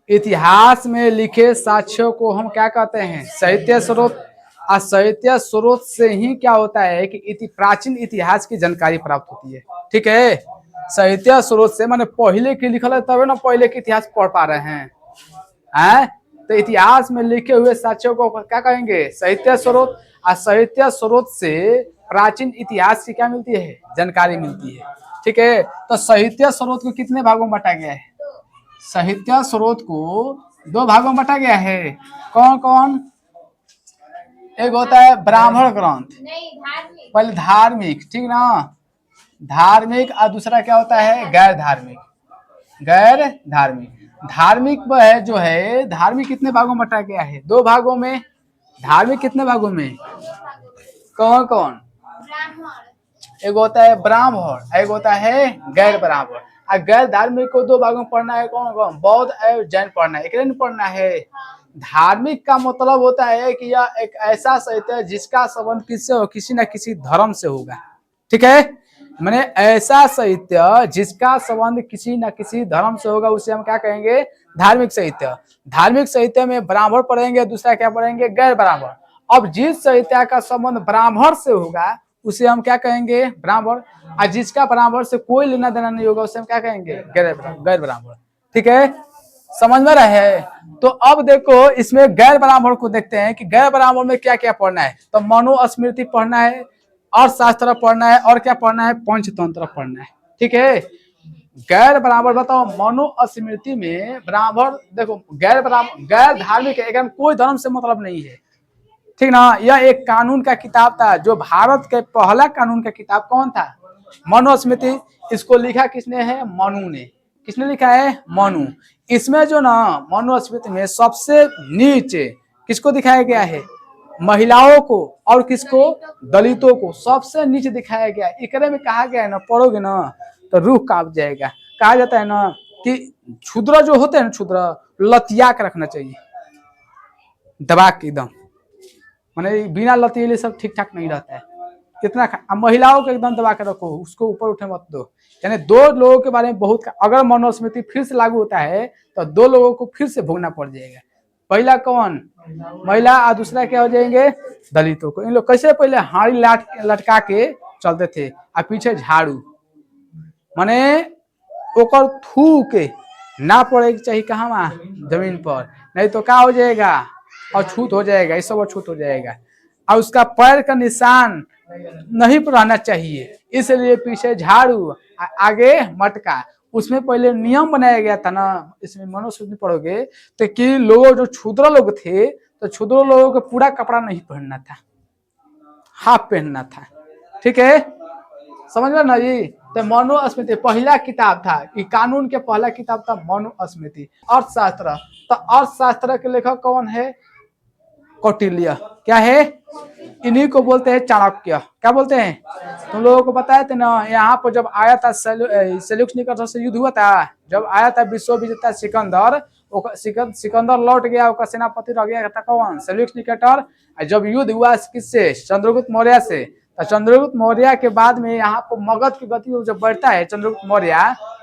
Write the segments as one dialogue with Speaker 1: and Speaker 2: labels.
Speaker 1: इतिहास में लिखे साक्ष्यों को हम क्या कहते हैं? साहित्य स्रोत। और साहित्य स्रोत से ही क्या होता है कि प्राचीन इतिहास की जानकारी प्राप्त होती है। ठीक है, साहित्य स्रोत से माने पहले के लिखल है तभी ना पहले के इतिहास पढ़ पा रहे हैं। तो इतिहास में लिखे हुए साक्ष्यों को क्या कहेंगे? साहित्य स्रोत। और साहित्य स्रोत से प्राचीन इतिहास की क्या मिलती है? जानकारी मिलती है। ठीक है, तो साहित्य स्रोत को कितने भागों में बांटा गया है? साहित्य स्रोत को 2 भागों में बांटा गया है। कौन कौन? एक होता है ब्राह्मण ग्रंथ, पहले धार्मिक, ठीक ना, धार्मिक। और दूसरा क्या होता है? गैर धार्मिक। गैर धार्मिक, धार्मिक वह जो है, धार्मिक कितने भागों में बांटा गया है? 2 भागों में। धार्मिक कितने भागों में? कौन कौन? एक होता है ब्राह्मण, एक होता है गैर ब्राह्मण। और गैर धार्मिक को 2 भागों में पढ़ना है। कौन कौन? बौद्ध और जैन पढ़ना है, एक नहीं पढ़ना है। धार्मिक का मतलब होता है कि यह एक ऐसा साहित्य है जिसका संबंध किससे हो? किसी न किसी धर्म से होगा। ठीक है, मैंने ऐसा साहित्य जिसका संबंध किसी न किसी धर्म से होगा, उसे हम क्या कहेंगे? धार्मिक साहित्य। धार्मिक साहित्य में ब्राह्मण पढ़ेंगे, दूसरा क्या पढ़ेंगे? गैर ब्राह्मण। अब जिस साहित्य का संबंध ब्राह्मण से होगा उसे हम क्या कहेंगे? ब्राह्मण। और जिसका ब्राह्मण से कोई लेना देना नहीं होगा उसे हम क्या कहेंगे? गैर ब्राह्मण। ठीक है, समझ में रहे? तो अब देखो इसमें गैर ब्राह्मण को देखते हैं कि गैर ब्राह्मण में क्या क्या पढ़ना है। तो मनुस्मृति पढ़ना है, अर्थशास्त्र पढ़ना है, और क्या पढ़ना है? पंचतंत्र पढ़ना है। ठीक है, गैर ब्राह्मण बताओ, मनुस्मृति में ब्राह्मण देखो, गैर ब्राह्मण गैर धार्मिक है, कोई धर्म से मतलब नहीं है। ठीक ना, यह एक कानून का किताब था। जो भारत के पहला कानून का किताब कौन था? मनुस्मृति। इसको लिखा किसने है? मनु ने। किसने लिखा है? मनु। इसमें जो ना मनुस्मृति में सबसे नीचे किसको दिखाया गया है? महिलाओं को। और किसको? दलितों को सबसे नीचे दिखाया गया। एकरे में कहा गया है ना, पढ़ोगे ना तो रूह कांप जाएगा। कहा जाता है ना कि क्षुद्र जो होते हैं ना, क्षुद्र लतिया के रखना चाहिए, दबा के एकदम, माने बिना लतीले सब ठीक ठाक नहीं रहता है। कितना महिलाओं को एकदम दबा के रखो, उसको ऊपर उठे मत दो। यानी 2 लोगों के बारे में बहुत, अगर मनुस्मृति फिर से लागू होता है तो 2 लोगों को फिर से भोगना पड़ जाएगा। पहला कौन? महिला। और दूसरा क्या हो जाएंगे? दलितों को। इन लोग कैसे पहले हाड़ी लटका के चलते थे और पीछे झाड़ू, माने ओकर थू के ना पड़ेगी चाहिए कहाँ? जमीन पर, नहीं तो क्या हो जाएगा? अछूत हो जाएगा, ये सब अछूत हो जाएगा। और उसका पैर का निशान नहीं रहना चाहिए, इसलिए पीछे झाड़ू, आगे मटका। उसमें पहले नियम बनाया गया था ना, इसमें मनुस्मृति पढ़ोगे तो कि लोग जो क्षुद्र लोग थे, तो क्षुद्र लोगों को पूरा कपड़ा नहीं पहनना था, हाफ पहनना था। ठीक है, समझ में ना जी? तो मनुस्मृति पहला किताब था, ये कानून के पहला किताब था मनुस्मृति। अर्थशास्त्र, तो अर्थशास्त्र के लेखक कौन है? कौटिल्य। क्या है? इन्हीं को बोलते हैं चाणक्य। क्या बोलते हैं? तुम लोगों को बताया था ना, यहाँ पर जब आया था सेल्यूकस निकेटर से युद्ध हुआ था, जब आया था विश्व विजेता सिकंदर, सिकंदर लौट गया, उसका सेनापति रह गया था कौन? Seleucus Nicator. जब युद्ध हुआ किससे? चंद्रगुप्त मौर्य से। तो चंद्रगुप्त मौर्य के बाद में यहाँ पर मगध की गति जब बढ़ता है, चंद्रगुप्त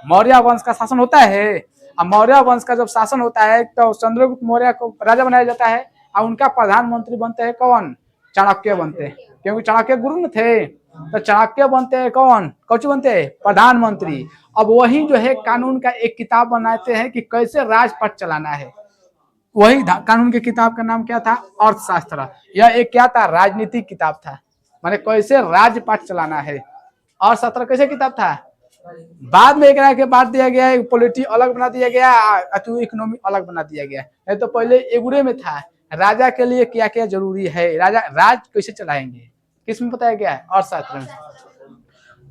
Speaker 1: मौर्य वंश का शासन होता है। और मौर्य वंश का जब शासन होता है तो चंद्रगुप्त मौर्य को राजा बनाया जाता है, और उनका प्रधानमंत्री बनते हैं कौन? चाणक्य बनते हैं, क्योंकि चाणक्य गुरु न थे। तो चाणक्य बनते हैं कौन? कौन बनते हैं? प्रधानमंत्री। अब वही जो है कानून का एक किताब बनाते हैं कि कैसे राजपथ चलाना है। वही कानून की किताब का नाम क्या था? अर्थशास्त्र। यह एक क्या था? राजनीतिक किताब था, माने कैसे राजपथ चलाना है। अर्थशास्त्र कैसे किताब था? बाद में एक के बांट दिया गया, पॉलिटी अलग बना दिया गया, इकोनॉमी अलग बना दिया गया। नहीं तो पहले एगुड़े में था, राजा के लिए क्या क्या जरूरी है, राजा राज कैसे चलाएंगे, किसमें बताया गया है? अर्थशास्त्र में।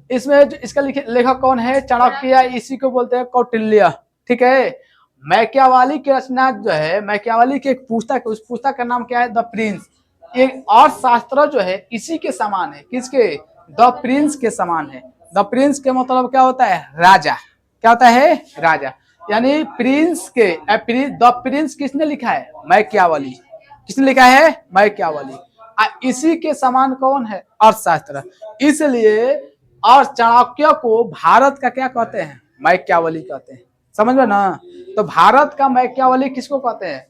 Speaker 1: इसमें इसका लेखक कौन है? चाणक्य। इसी को बोलते हैं कौटिल्य। ठीक है, मैकियावाली की रचना जो है, मैकियावाली की एक पुस्तक, उस पुस्तक का नाम क्या है? The Prince. एक अर्थशास्त्र जो है इसी के समान है। किसके? द प्रिंस के समान है। द प्रिंस के मतलब क्या होता है? राजा। क्या होता है? राजा। यानी प्रिंस के द प्रिंस किसने लिखा है? मैकियावाली। किसने लिखा है? मैकियावाली। इसी के समान कौन है? अर्थशास्त्र। इसलिए और चाणक्य को भारत का क्या कहते हैं? मैकियावाली कहते हैं। समझ में ना। तो भारत का मैकियावेली किसको कहते हैं?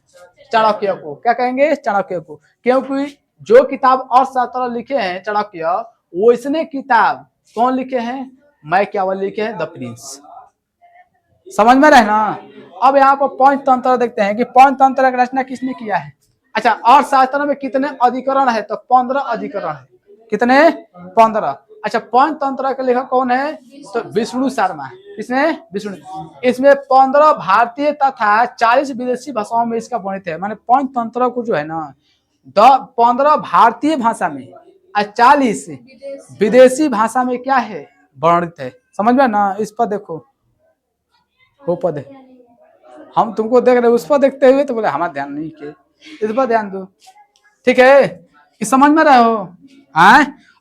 Speaker 1: चाणक्य को। क्या कहेंगे? चाणक्य को। क्योंकि जो किताब अर्थशास्त्र लिखे हैं चाणक्य, वैसने किताब कौन लिखे हैं? मैकियावेली लिखे हैं, द प्रिंस। समझ में रहे ना। अब यहाँ पर पंचतंत्र देखते हैं कि पंचतंत्र की रचना किसने किया है। अच्छा, अर्थशास्त्र में कितने अधिकरण है? तो 15 अधिकरण है। कितने? 15। अच्छा, पंचतंत्र के लेखक कौन है? तो विष्णु शर्मा। किसने? विष्णु। इसमें 15 भारतीय तथा 40 विदेशी भाषाओं में इसका वर्णित है। माने पंचतंत्र को जो है ना 15 भारतीय भाषा में और 40 विदेशी भाषा में क्या है? वर्णित है। समझ में ना। इस पर देखो, वो पद है, हम तुमको देख रहे उस पर देखते हुए तो बोले हमारा ध्यान नहीं के, इस पर ध्यान दो। ठीक है, इस समझ में रहे हो?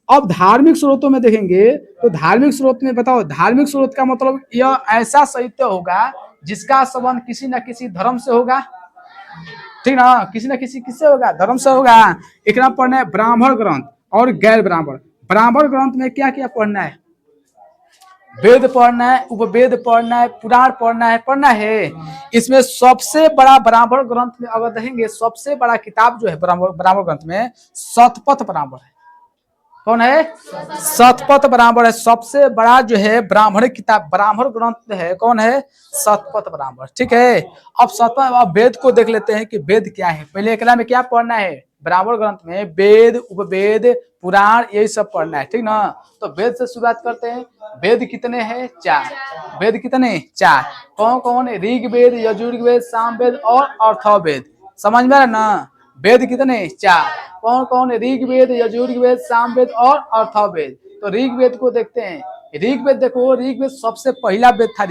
Speaker 1: अब धार्मिक स्रोतों में देखेंगे तो धार्मिक स्रोत में बताओ, धार्मिक स्रोत का मतलब यह ऐसा साहित्य होगा जिसका संबंध किसी न किसी धर्म से होगा। ठीक ना, किसी न किसी किससे होगा? धर्म से होगा। एक पढ़ना है ब्राह्मण ग्रंथ और गैर ब्राह्मण। ब्राह्मण ग्रंथ में क्या क्या पढ़ना है? वेद पढ़ना है, उपवेद पढ़ना है, पुराण पढ़ना है। इसमें सबसे बड़ा ब्राह्मण ग्रंथ में अगर देखेंगे, सबसे बड़ा किताब जो है ब्राह्मण ग्रंथ में शतपथ ब्राह्मण है। कौन है? शतपथ ब्राह्मण है। सबसे बड़ा जो है ब्राह्मण किताब, ब्राह्मण ग्रंथ है, कौन है? शतपथ ब्राह्मण। ठीक है, अब शतपथ, अब वेद को देख लेते हैं कि वेद क्या है। पहले एकला में क्या पढ़ना है? ब्राह्मण ग्रंथ में वेद, उपवेद, पुराण, यही सब पढ़ना है। ठीक ना। तो वेद से शुरुआत करते हैं। वेद कितने हैं? 4। वेद कितने? 4। कौन कौन? ऋग्वेद, यजुर्वेद, सामवेद और अथर्ववेद। समझ में ना। वेद कितने? 4। कौन कौन? ऋग्वेद, यजुर्वेद, सामवेद और अथर्ववेद। तो ऋग्वेद को देखते हैं। ऋग्वेद देखो, ऋग्वेद सबसे पहला वेद था।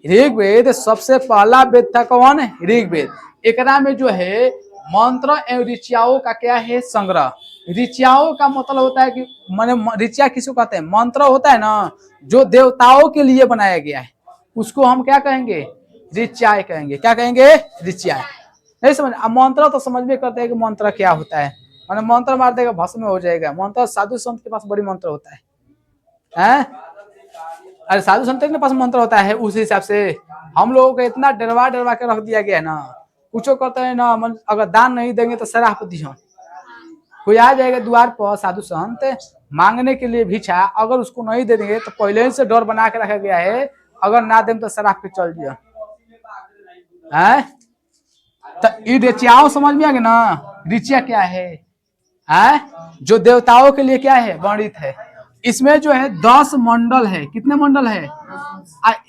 Speaker 1: ऋग्वेद सबसे पहला वेद था। कौन? ऋग्वेद। एकरा में जो है मंत्र एवं ऋचाओं का क्या है? संग्रह। ऋचाओं का मतलब होता है कि माने ऋचा किसको कहते हैं? मंत्र होता है ना, जो देवताओं के लिए बनाया गया है, उसको हम क्या कहेंगे? ऋचाएं कहेंगे। क्या कहेंगे? ऋचाएं। नहीं समझ? अब मंत्र तो समझ में करते हैं कि मंत्र क्या होता है। माने मंत्र मार देगा भस्म हो जाएगा। मंत्र साधु संत के पास बड़ी मंत्र होता है। अरे साधु संत के पास मंत्र होता है। उस हिसाब से हम लोगों को इतना डरवा के रख दिया गया है ना, कुछ करते हैं ना, अगर दान नहीं देंगे तो शराब दियो। कोई आ जाएगा द्वार पर साधु संत मांगने के लिए भिक्षा, अगर उसको नहीं दे देंगे तो पहले से डर बना के रखा गया है, अगर ना दें तो शराब पे चल दिया है। तो ऋचाओं समझ में आ गया ना। ऋचा क्या है? जो देवताओं के लिए क्या है? वर्णित है। इसमें जो है 10 मंडल है। कितने मंडल है?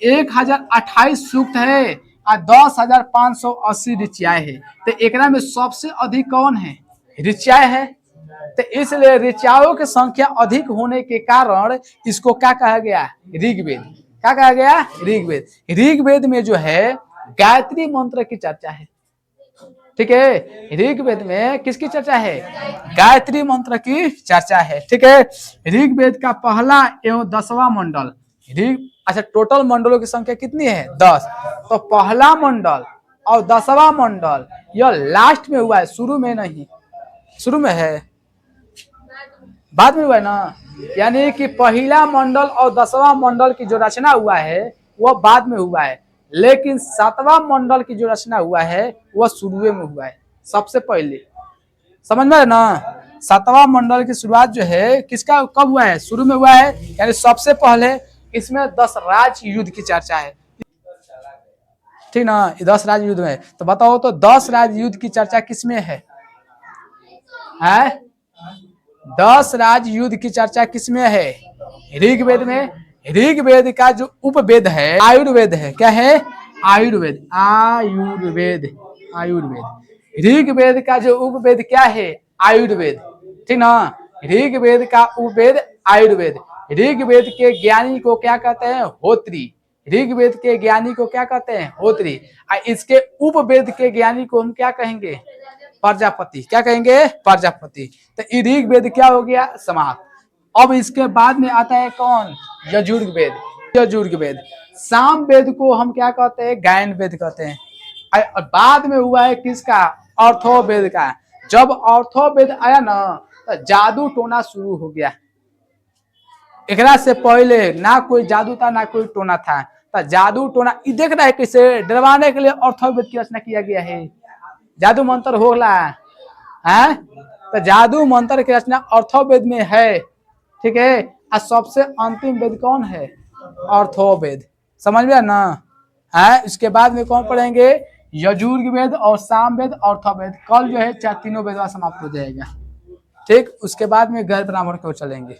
Speaker 1: 1028 सूक्त है और 10,580 ऋचाएं है। तो एकरा में सबसे अधिक कौन है? ऋचाएं है। तो इसलिए ऋचाओं की संख्या अधिक होने के कारण इसको क्या कहा गया? ऋग्वेद। क्या कहा गया? ऋग्वेद। ऋग्वेद में जो है गायत्री मंत्र की चर्चा है। ठीक है, ऋग्वेद में किसकी चर्चा है? गायत्री मंत्र की चर्चा है। ठीक है, ऋग्वेद का पहला एवं 10वां मंडल। अच्छा, टोटल मंडलों की संख्या कितनी है? 10। तो पहला मंडल और 10वां मंडल यह लास्ट में हुआ है, शुरू में नहीं। शुरू में है, बाद में हुआ है ना। यानी कि पहला मंडल और 10वां मंडल की जो रचना हुआ है वह बाद में हुआ है, लेकिन 7वां मंडल की जो रचना हुआ है वह शुरू में हुआ है, सबसे पहले। समझ में है ना। 7वां मंडल की शुरुआत जो है किसका कब हुआ है? शुरू में हुआ है, यानी सबसे पहले। इसमें 10 राज युद्ध की चर्चा है। ठीक ना, 10 राज युद्ध में। तो बताओ तो 10 राज युद्ध की चर्चा किसमें है? 10 राज युद्ध की चर्चा किसमें है? ऋग्वेद में। ऋग्वेद का जो उपवेद है आयुर्वेद है। क्या है? आयुर्वेद। आयुर्वेद। आयुर्वेद। ऋग्वेद का जो उपवेद क्या है? आयुर्वेद। ठीक ना, ऋग्वेद का उपवेद आयुर्वेद। ऋग्वेद के ज्ञानी को क्या कहते हैं? होत्री। ऋग्वेद के ज्ञानी को क्या कहते हैं? होत्री। इसके उपवेद के ज्ञानी को हम क्या कहेंगे? प्रजापति। क्या कहेंगे? प्रजापति। तो ऋग्वेद क्या हो गया? समाप्त। अब इसके बाद में आता है कौन? यजुर्वेद। यजुर्वेद। सामवेद को हम क्या कहते हैं? गायन वेद कहते हैं। बाद में हुआ है किसका? अर्थोवेद का। जब अर्थोवेद आया ना तो जादू टोना शुरू हो गया। एकरा से पहले ना कोई जादू था ना कोई टोना था। तो जादू टोना देख रहा है किसे डरवाने के लिए अर्थवेद की रचना किया गया है। जादू मंत्र होला है, तो जादू मंत्र की रचना अर्थवेद में है। ठीक है, और सबसे अंतिम वेद कौन है? अर्थवेद। समझ में ना है। इसके बाद में कौन पढ़ेंगे? यजुर्वेद और सामवेद, अर्थवेद। कल जो है 4 तीनों वेद समाप्त हो जाएगा। ठीक, उसके बाद में गैर ब्राह्मण को चलेंगे।